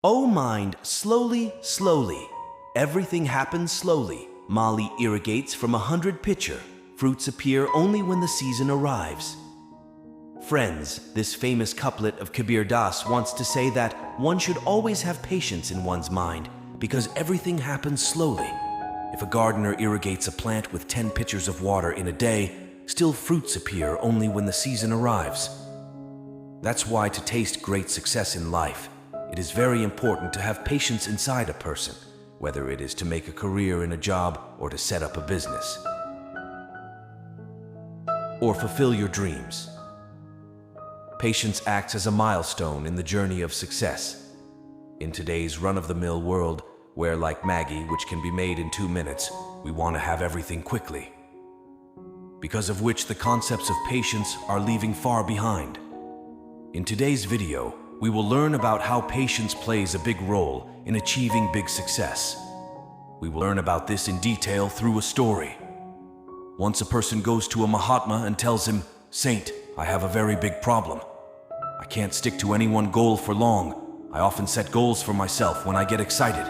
O mind, slowly, slowly. Everything happens slowly. Mali irrigates from 100 pitcher. Fruits appear only when the season arrives. Friends, this famous couplet of Kabir Das wants to say that one should always have patience in one's mind because everything happens slowly. If a gardener irrigates a plant with 10 pitchers of water in a day, still fruits appear only when the season arrives. That's why to taste great success in life, it is very important to have patience inside a person, whether it is to make a career in a job or to set up a business, or fulfill your dreams. Patience acts as a milestone in the journey of success. In today's run-of-the-mill world, where like Maggie, which can be made in 2 minutes, we want to have everything quickly, because of which the concepts of patience are leaving far behind. In today's video, we will learn about how patience plays a big role in achieving big success. We will learn about this in detail through a story. Once a person goes to a Mahatma and tells him, "Saint, I have a very big problem. I can't stick to any one goal for long. I often set goals for myself when I get excited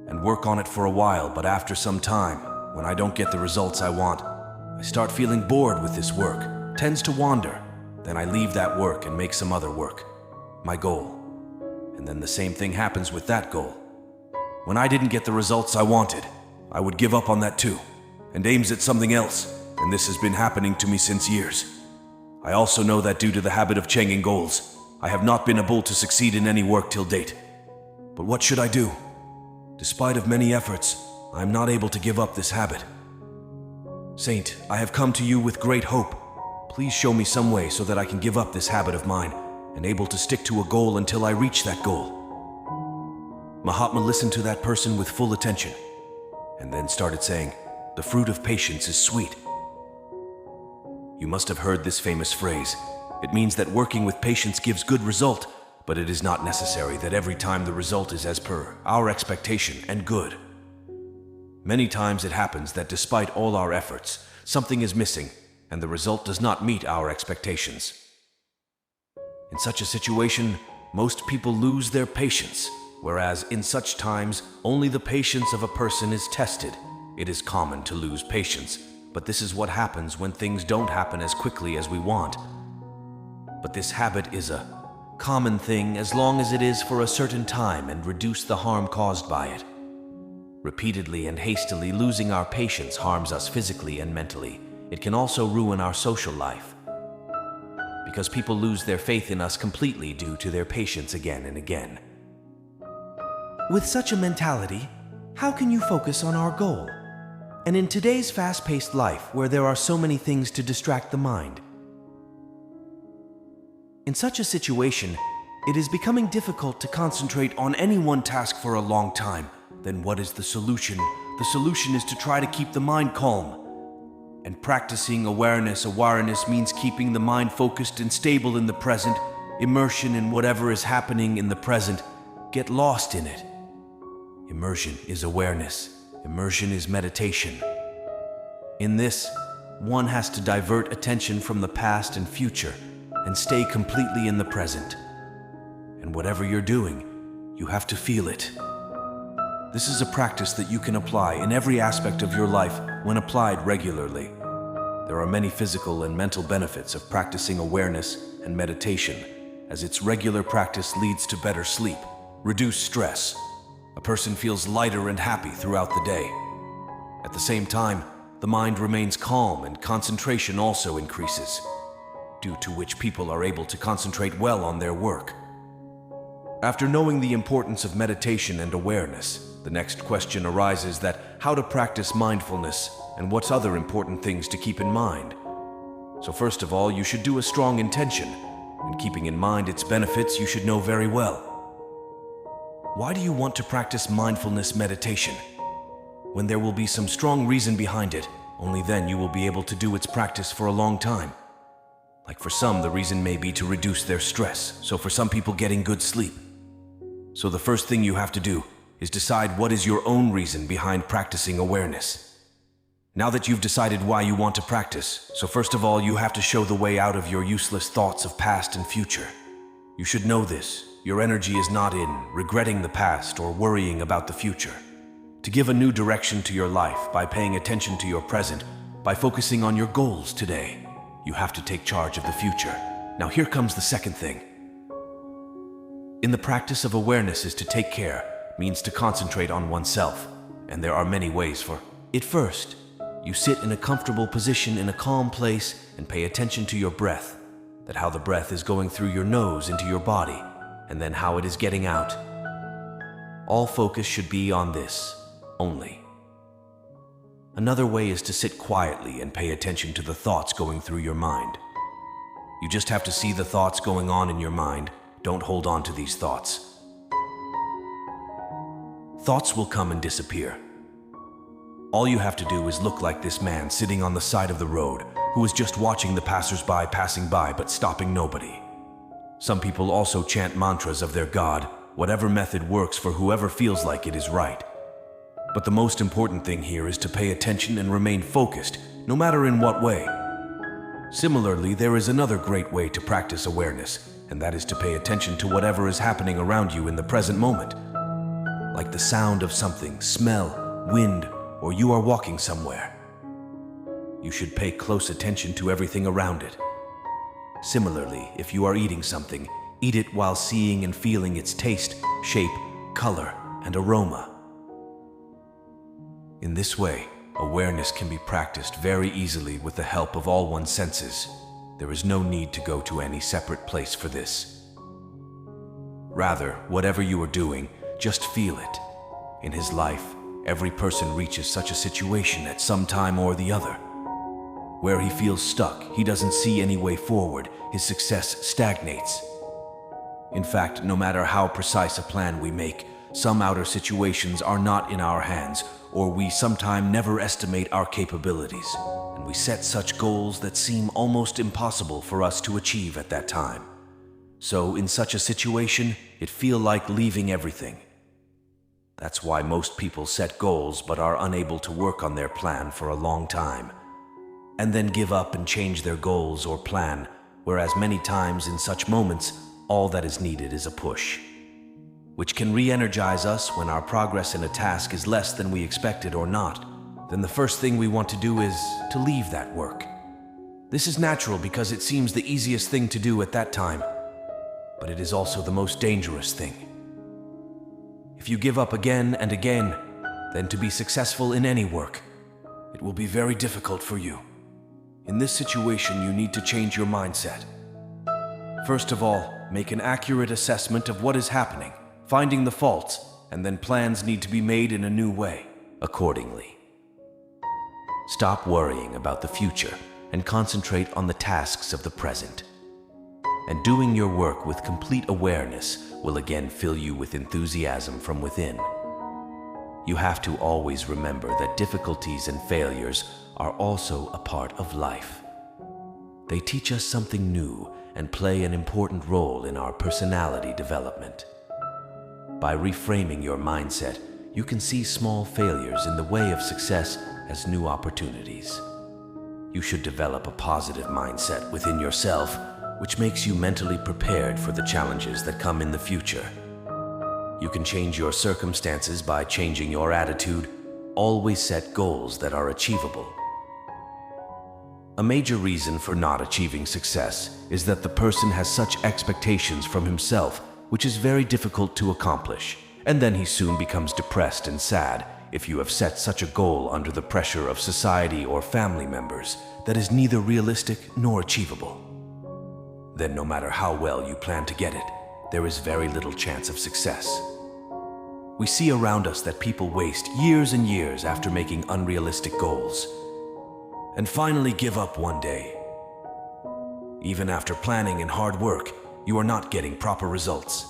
and work on it for a while, but after some time, when I don't get the results I want, I start feeling bored with this work, tends to wander. Then I leave that work and make some other work, my goal. And then the same thing happens with that goal. When I didn't get the results I wanted, I would give up on that too, and aims at something else, and this has been happening to me since years. I also know that due to the habit of changing goals, I have not been able to succeed in any work till date. But what should I do? Despite of many efforts, I am not able to give up this habit. Saint, I have come to you with great hope. Please show me some way so that I can give up this habit of mine and able to stick to a goal until I reach that goal." Mahatma listened to that person with full attention and then started saying, "The fruit of patience is sweet." You must have heard this famous phrase. It means that working with patience gives good result, but it is not necessary that every time the result is as per our expectation and good. Many times it happens that despite all our efforts, something is missing and the result does not meet our expectations. In such a situation, most people lose their patience, whereas in such times, only the patience of a person is tested. It is common to lose patience, but this is what happens when things don't happen as quickly as we want. But this habit is a common thing as long as it is for a certain time and reduce the harm caused by it. Repeatedly and hastily losing our patience harms us physically and mentally. It can also ruin our social life, because people lose their faith in us completely due to their patience again and again. With such a mentality, how can you focus on our goal? And in today's fast-paced life, where there are so many things to distract the mind, in such a situation, it is becoming difficult to concentrate on any one task for a long time. Then what is the solution? The solution is to try to keep the mind calm. And practicing awareness means keeping the mind focused and stable in the present, immersion in whatever is happening in the present. Get lost in it. Immersion is awareness. Immersion is meditation. In this, one has to divert attention from the past and future and stay completely in the present. And whatever you're doing, you have to feel it. This is a practice that you can apply in every aspect of your life when applied regularly. There are many physical and mental benefits of practicing awareness and meditation, as its regular practice leads to better sleep, reduced stress. A person feels lighter and happy throughout the day. At the same time, the mind remains calm and concentration also increases, due to which people are able to concentrate well on their work. After knowing the importance of meditation and awareness, the next question arises that how to practice mindfulness and what other important things to keep in mind. So first of all, you should do a strong intention, and keeping in mind its benefits, you should know very well. Why do you want to practice mindfulness meditation? When there will be some strong reason behind it, only then you will be able to do its practice for a long time. Like for some, the reason may be to reduce their stress, so for some people getting good sleep. So the first thing you have to do is decide what is your own reason behind practicing awareness. Now that you've decided why you want to practice, so first of all you have to show the way out of your useless thoughts of past and future. You should know this. your energy is not in regretting the past or worrying about the future. To give a new direction to your life by paying attention to your present, by focusing on your goals today, you have to take charge of the future. Now here comes the second thing. In the practice of awareness is to take care, means to concentrate on oneself, and there are many ways for it. First, you sit in a comfortable position in a calm place and pay attention to your breath, that how the breath is going through your nose into your body, and then how it is getting out. All focus should be on this only. Another way is to sit quietly and pay attention to the thoughts going through your mind. You just have to see the thoughts going on in your mind. Don't hold on to these thoughts. Thoughts will come and disappear. All you have to do is look like this man sitting on the side of the road who is just watching the passers-by passing by but stopping nobody. Some people also chant mantras of their God. Whatever method works for whoever feels like it is right. But the most important thing here is to pay attention and remain focused, no matter in what way. Similarly, there is another great way to practice awareness, and that is to pay attention to whatever is happening around you in the present moment. Like the sound of something, smell, wind, or you are walking somewhere. You should pay close attention to everything around it. Similarly, if you are eating something, eat it while seeing and feeling its taste, shape, color, and aroma. In this way, awareness can be practiced very easily with the help of all one's senses. There is no need to go to any separate place for this. Rather, whatever you are doing, just feel it. In his life, every person reaches such a situation at some time or the other. Where he feels stuck, he doesn't see any way forward, his success stagnates. In fact, no matter how precise a plan we make, some outer situations are not in our hands, or we sometimes never estimate our capabilities, and we set such goals that seem almost impossible for us to achieve at that time. So in such a situation, it feels like leaving everything. That's why most people set goals but are unable to work on their plan for a long time, and then give up and change their goals or plan, whereas many times in such moments, all that is needed is a push, which can re-energize us when our progress in a task is less than we expected or not. Then the first thing we want to do is to leave that work. This is natural because it seems the easiest thing to do at that time, but it is also the most dangerous thing. If you give up again and again, then to be successful in any work, it will be very difficult for you. In this situation, you need to change your mindset. First of all, make an accurate assessment of what is happening, finding the faults, and then plans need to be made in a new way, accordingly. Stop worrying about the future and concentrate on the tasks of the present. And doing your work with complete awareness will again fill you with enthusiasm from within. You have to always remember that difficulties and failures are also a part of life. They teach us something new and play an important role in our personality development. By reframing your mindset, you can see small failures in the way of success as new opportunities. You should develop a positive mindset within yourself, which makes you mentally prepared for the challenges that come in the future. You can change your circumstances by changing your attitude. Always set goals that are achievable. A major reason for not achieving success is that the person has such expectations from himself, which is very difficult to accomplish, and then he soon becomes depressed and sad if you have set such a goal under the pressure of society or family members that is neither realistic nor achievable. Then no matter how well you plan to get it, there is very little chance of success. We see around us that people waste years and years after making unrealistic goals, and finally give up one day. Even after planning and hard work, you are not getting proper results.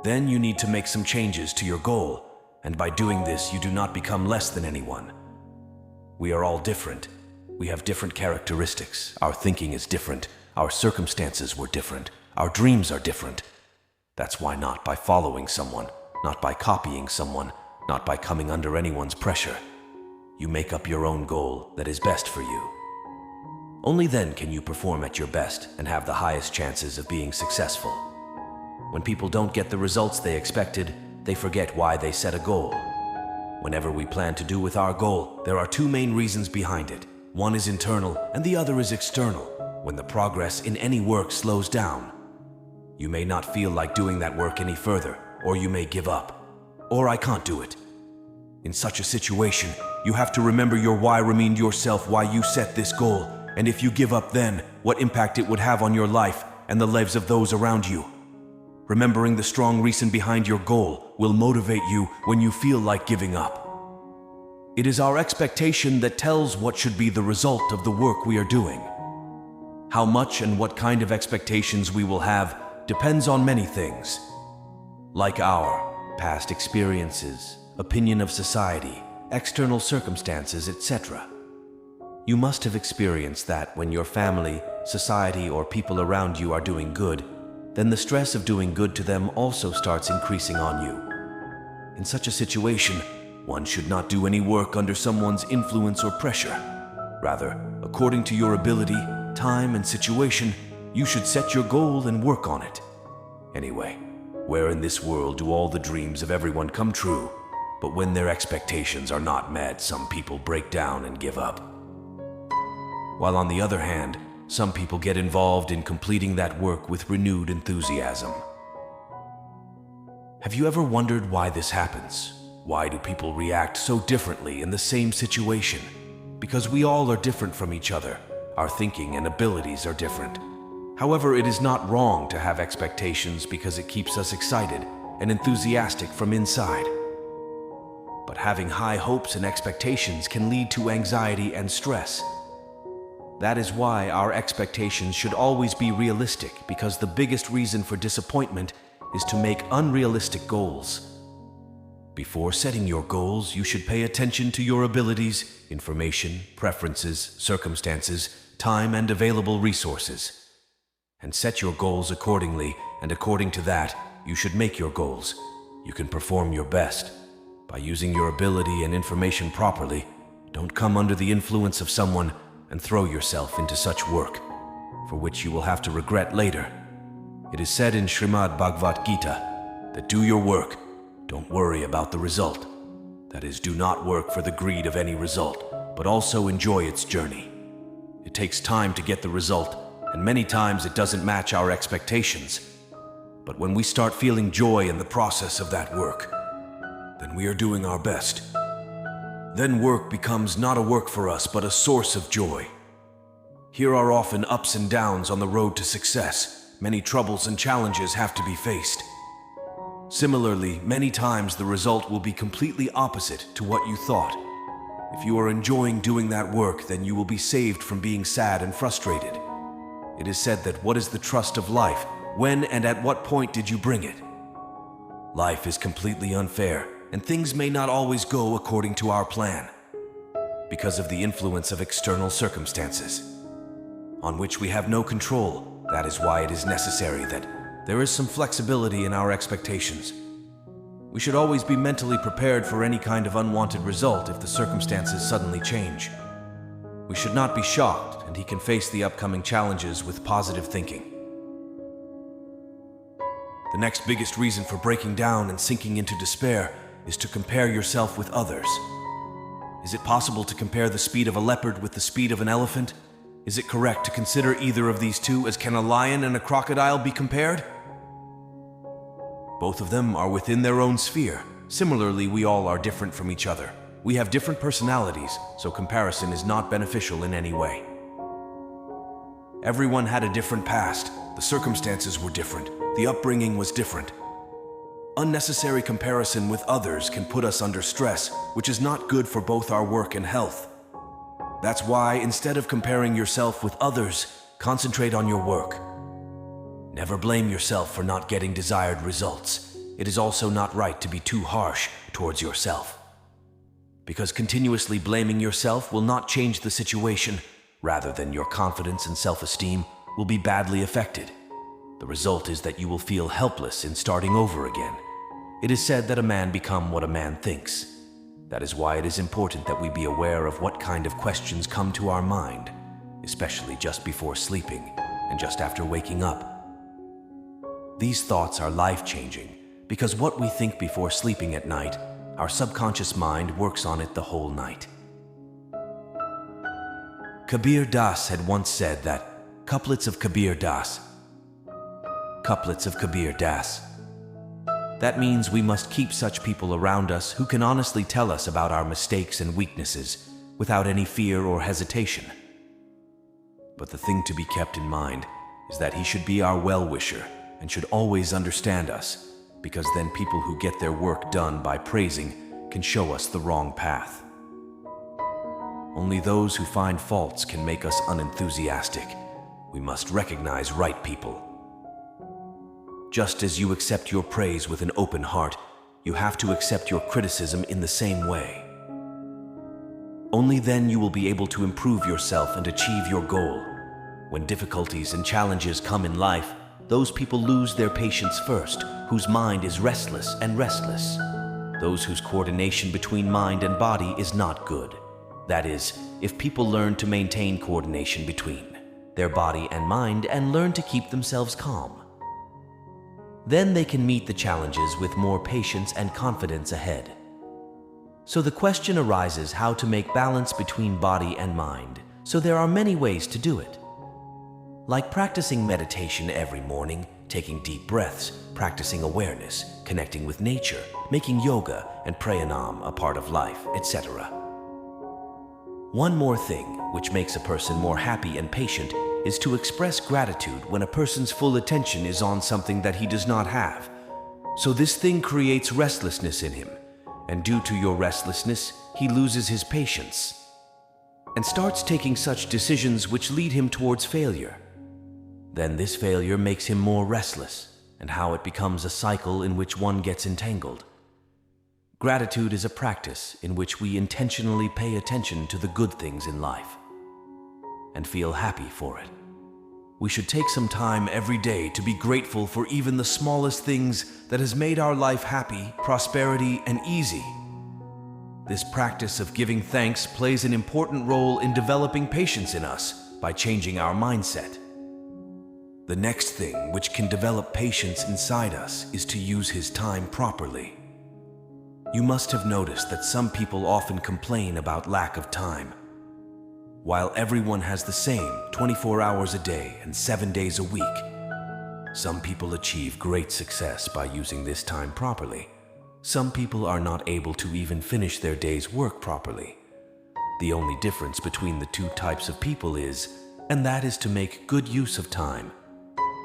Then you need to make some changes to your goal, and by doing this, you do not become less than anyone. We are all different. We have different characteristics. Our thinking is different. Our circumstances were different. Our dreams are different. That's why not by following someone, not by copying someone, not by coming under anyone's pressure. You make up your own goal that is best for you. Only then can you perform at your best and have the highest chances of being successful. When people don't get the results they expected, they forget why they set a goal. Whenever we plan to do with our goal, there are two main reasons behind it. One is internal and the other is external. When the progress in any work slows down, you may not feel like doing that work any further, or you may give up. Or I can't do it. In such a situation, you have to remember your why, remind yourself why you set this goal, and if you give up then, what impact it would have on your life and the lives of those around you. Remembering the strong reason behind your goal will motivate you when you feel like giving up. It is our expectation that tells what should be the result of the work we are doing. How much and what kind of expectations we will have depends on many things, like our past experiences, opinion of society, external circumstances, etc. You must have experienced that when your family, society, or people around you are doing good, then the stress of doing good to them also starts increasing on you. In such a situation, one should not do any work under someone's influence or pressure. Rather, according to your ability, time, and situation, you should set your goal and work on it. Anyway, where in this world do all the dreams of everyone come true? But when their expectations are not met, some people break down and give up. While on the other hand, some people get involved in completing that work with renewed enthusiasm. Have you ever wondered why this happens? Why do people react so differently in the same situation? Because we all are different from each other. Our thinking and abilities are different. However, it is not wrong to have expectations because it keeps us excited and enthusiastic from inside. But having high hopes and expectations can lead to anxiety and stress. That is why our expectations should always be realistic, because the biggest reason for disappointment is to make unrealistic goals. Before setting your goals, you should pay attention to your abilities, information, preferences, circumstances, time, and available resources. And set your goals accordingly, and according to that, you should make your goals. You can perform your best by using your ability and information properly. Don't come under the influence of someone and throw yourself into such work, for which you will have to regret later. It is said in 𝚂𝙷𝙰𝚁𝙸𝙱𝙴 that do your work, don't worry about the result. That is, do not work for the greed of any result, but also enjoy its journey. It takes time to get the result, and many times it doesn't match our expectations. But when we start feeling joy in the process of that work, then we are doing our best. Then work becomes not a work for us, but a source of joy. Here are often ups and downs on the road to success. Many troubles and challenges have to be faced. Similarly, many times the result will be completely opposite to what you thought. If you are enjoying doing that work, then you will be saved from being sad and frustrated. It is said that what is the trust of life? When and at what point did you bring it? Life is completely unfair, and things may not always go according to our plan because of the influence of external circumstances on which we have no control. That is why it is necessary that there is some flexibility in our expectations. We should always be mentally prepared for any kind of unwanted result if the circumstances suddenly change. We should not be shocked, and he can face the upcoming challenges with positive thinking. The next biggest reason for breaking down and sinking into despair is to compare yourself with others. Is it possible to compare the speed of a leopard with the speed of an elephant? Is it correct to consider either of these two, as can a lion and a crocodile be compared? Both of them are within their own sphere. Similarly, we all are different from each other. We have different personalities, so comparison is not beneficial in any way. Everyone had a different past. The circumstances were different. The upbringing was different. Unnecessary comparison with others can put us under stress, which is not good for both our work and health. That's why, instead of comparing yourself with others, concentrate on your work. Never blame yourself for not getting desired results. It is also not right to be too harsh towards yourself, because continuously blaming yourself will not change the situation. Rather than your confidence and self-esteem will be badly affected. The result is that you will feel helpless in starting over again. It is said that a man becomes what a man thinks. That is why it is important that we be aware of what kind of questions come to our mind, especially just before sleeping and just after waking up. These thoughts are life-changing because what we think before sleeping at night, our subconscious mind works on it the whole night. Kabir Das had once said that couplets of Kabir Das. That means we must keep such people around us who can honestly tell us about our mistakes and weaknesses without any fear or hesitation. But the thing to be kept in mind is that he should be our well-wisher and should always understand us, because then people who get their work done by praising can show us the wrong path. Only those who find faults can make us unenthusiastic. We must recognize right people. Just as you accept your praise with an open heart, you have to accept your criticism in the same way. Only then you will be able to improve yourself and achieve your goal. When difficulties and challenges come in life, those people lose their patience first, whose mind is restless. Those whose coordination between mind and body is not good. That is, if people learn to maintain coordination between their body and mind and learn to keep themselves calm, then they can meet the challenges with more patience and confidence ahead. So the question arises how to make balance between body and mind. So there are many ways to do it. Like practicing meditation every morning, taking deep breaths, practicing awareness, connecting with nature, making yoga and pranayama a part of life, etc. One more thing which makes a person more happy and patient is to express gratitude when a person's full attention is on something that he does not have. So this thing creates restlessness in him, and due to your restlessness, he loses his patience and starts taking such decisions which lead him towards failure. Then this failure makes him more restless, and how it becomes a cycle in which one gets entangled. Gratitude is a practice in which we intentionally pay attention to the good things in life and feel happy for it. We should take some time every day to be grateful for even the smallest things that has made our life happy, prosperity, and easy. This practice of giving thanks plays an important role in developing patience in us by changing our mindset. The next thing which can develop patience inside us is to use his time properly. You must have noticed that some people often complain about lack of time. While everyone has the same 24 hours a day and 7 days a week, some people achieve great success by using this time properly. Some people are not able to even finish their day's work properly. The only difference between the two types of people is, and that is to make good use of time.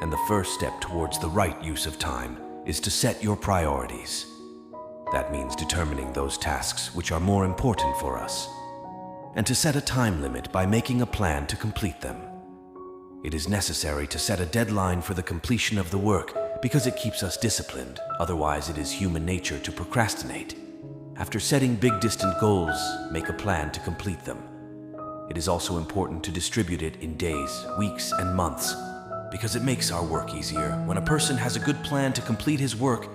And the first step towards the right use of time is to set your priorities. That means determining those tasks which are more important for us, and to set a time limit by making a plan to complete them. It is necessary to set a deadline for the completion of the work because it keeps us disciplined. Otherwise, it is human nature to procrastinate. After setting big distant goals, make a plan to complete them. It is also important to distribute it in days, weeks, and months, because it makes our work easier. When a person has a good plan to complete his work,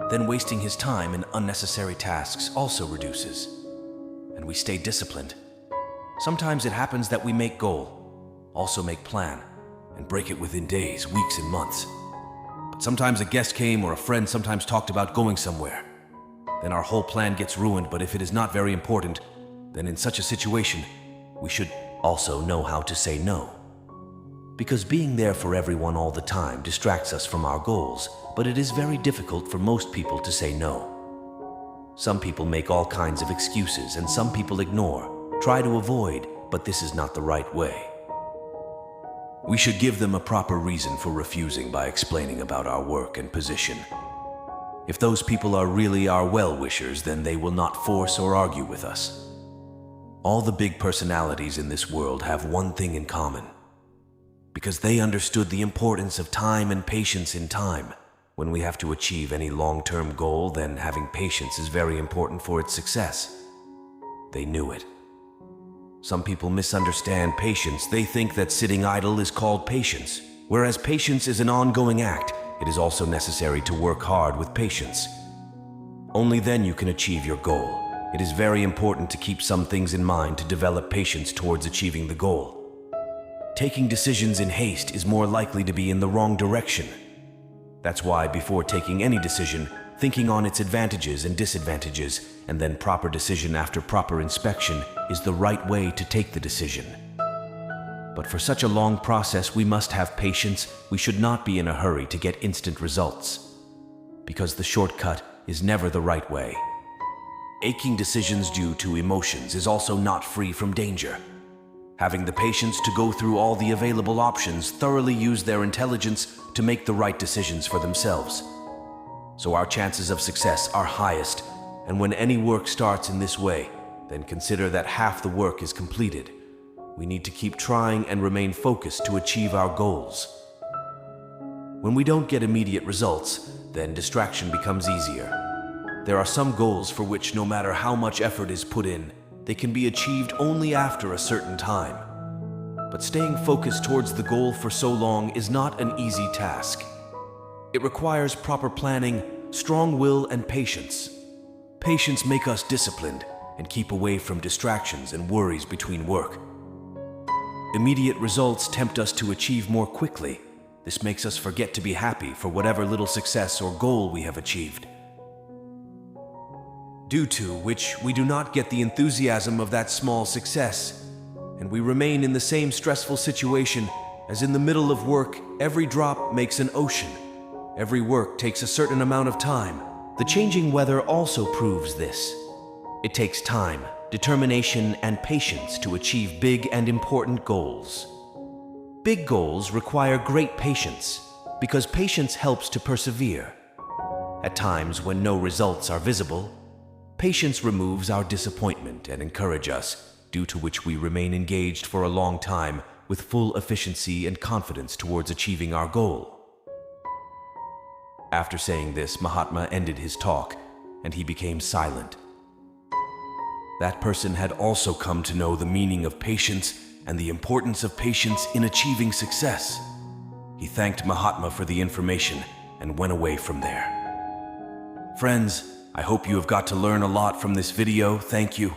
then wasting his time in unnecessary tasks also reduces, and we stay disciplined. Sometimes it happens that we make goal, also make plan, and break it within days, weeks, and months. But sometimes a guest came or a friend sometimes talked about going somewhere. Then our whole plan gets ruined, but if it is not very important, then in such a situation, we should also know how to say no. Because being there for everyone all the time distracts us from our goals, but it is very difficult for most people to say no. Some people make all kinds of excuses and some people ignore, try to avoid, but this is not the right way. We should give them a proper reason for refusing by explaining about our work and position. If those people are really our well-wishers, then they will not force or argue with us. All the big personalities in this world have one thing in common. Because they understood the importance of time and patience in time. When we have to achieve any long-term goal, then having patience is very important for its success. They knew it. Some people misunderstand patience. They think that sitting idle is called patience, whereas patience is an ongoing act. It is also necessary to work hard with patience. Only then you can achieve your goal. It is very important to keep some things in mind to develop patience towards achieving the goal. Taking decisions in haste is more likely to be in the wrong direction. That's why before taking any decision, thinking on its advantages and disadvantages, and then proper decision after proper inspection is the right way to take the decision. But for such a long process, we must have patience. We should not be in a hurry to get instant results, because the shortcut is never the right way. Making decisions due to emotions is also not free from danger. Having the patience to go through all the available options, thoroughly use their intelligence to make the right decisions for themselves. So our chances of success are highest, and when any work starts in this way, then consider that half the work is completed. We need to keep trying and remain focused to achieve our goals. When we don't get immediate results, then distraction becomes easier. There are some goals for which no matter how much effort is put in, they can be achieved only after a certain time. But staying focused towards the goal for so long is not an easy task. It requires proper planning, strong will, and patience. Patience makes us disciplined and keep away from distractions and worries between work. Immediate results tempt us to achieve more quickly. This makes us forget to be happy for whatever little success or goal we have achieved, due to which we do not get the enthusiasm of that small success, and we remain in the same stressful situation as in the middle of work. Every drop makes an ocean. Every work takes a certain amount of time. The changing weather also proves this. It takes time, determination, and patience to achieve big and important goals. Big goals require great patience, because patience helps to persevere. At times when no results are visible, patience removes our disappointment and encourages us, due to which we remain engaged for a long time with full efficiency and confidence towards achieving our goal. After saying this, Mahatma ended his talk, and he became silent. That person had also come to know the meaning of patience and the importance of patience in achieving success. He thanked Mahatma for the information and went away from there. Friends, I hope you have got to learn a lot from this video. Thank you.